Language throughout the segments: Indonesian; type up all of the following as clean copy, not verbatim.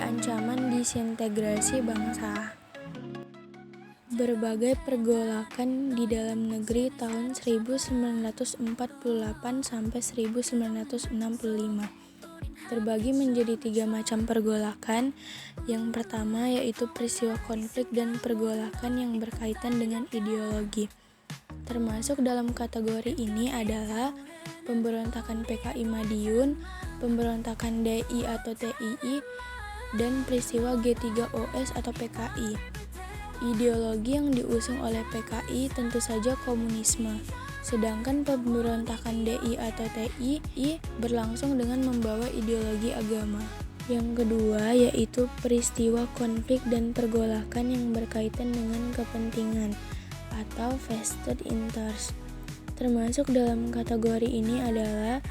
ada ancaman disintegrasi bangsa. Berbagai pergolakan di dalam negeri tahun 1948 sampai 1965 terbagi menjadi 3 macam pergolakan. Yang pertama yaitu peristiwa konflik dan pergolakan yang berkaitan dengan ideologi. Termasuk dalam kategori ini adalah pemberontakan PKI Madiun, pemberontakan DI atau TII, dan peristiwa G3OS atau PKI. Ideologi yang diusung oleh PKI tentu saja komunisme. Sedangkan pemberontakan DI atau TII berlangsung dengan membawa ideologi agama. Yang kedua yaitu peristiwa konflik dan pergolakan yang berkaitan dengan kepentingan atau vested interest. Termasuk dalam kategori ini adalah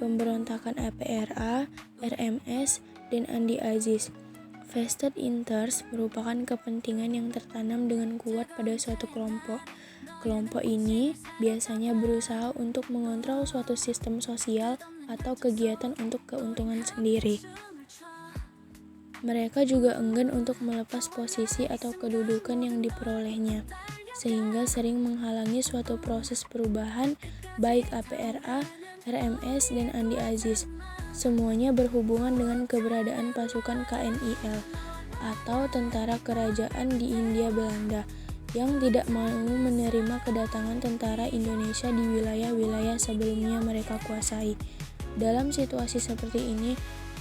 pemberontakan APRA, RMS, dan Andi Aziz. Vested interest merupakan kepentingan yang tertanam dengan kuat pada suatu kelompok. Kelompok ini biasanya berusaha untuk mengontrol suatu sistem sosial atau kegiatan untuk keuntungan sendiri. Mereka juga enggan untuk melepas posisi atau kedudukan yang diperolehnya, sehingga sering menghalangi suatu proses perubahan baik APRA, RMS, dan Andi Aziz. Semuanya berhubungan dengan keberadaan pasukan KNIL atau Tentara Kerajaan di Hindia Belanda yang tidak mau menerima kedatangan tentara Indonesia di wilayah-wilayah sebelumnya mereka kuasai. Dalam situasi seperti ini,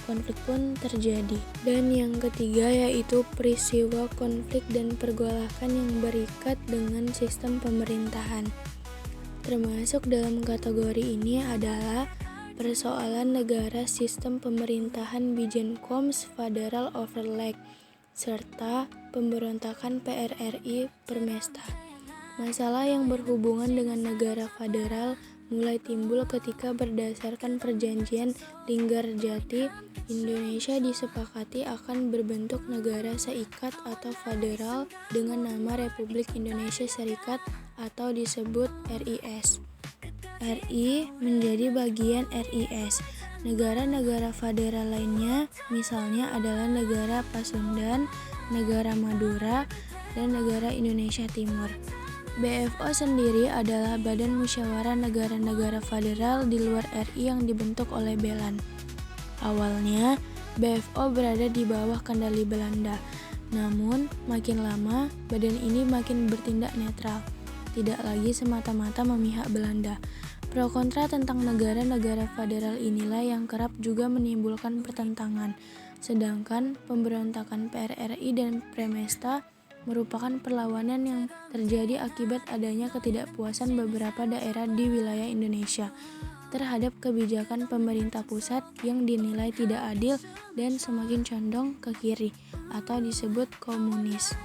konflik pun terjadi. Dan yang ketiga yaitu peristiwa konflik dan pergolakan yang berikat dengan sistem pemerintahan. Termasuk dalam kategori ini adalah persoalan negara sistem pemerintahan Bijenkoms Federal Overleg serta pemberontakan PRRI Permesta. Masalah yang berhubungan dengan negara federal mulai timbul ketika berdasarkan perjanjian Linggarjati, Indonesia disepakati akan berbentuk negara seikat atau federal dengan nama Republik Indonesia Serikat atau disebut RIS. RI menjadi bagian RIS. Negara-negara federal lainnya misalnya adalah negara Pasundan, negara Madura, dan negara Indonesia Timur. BFO sendiri adalah Badan Musyawarah Negara-Negara Federal di luar RI yang dibentuk oleh Belan. Awalnya, BFO berada di bawah kendali Belanda. Namun, makin lama, badan ini makin bertindak netral, tidak lagi semata-mata memihak Belanda. Pro kontra tentang negara-negara federal inilah yang kerap juga menimbulkan pertentangan. Sedangkan pemberontakan PRRI dan Premesta merupakan perlawanan yang terjadi akibat adanya ketidakpuasan beberapa daerah di wilayah Indonesia terhadap kebijakan pemerintah pusat yang dinilai tidak adil dan semakin condong ke kiri atau disebut komunis.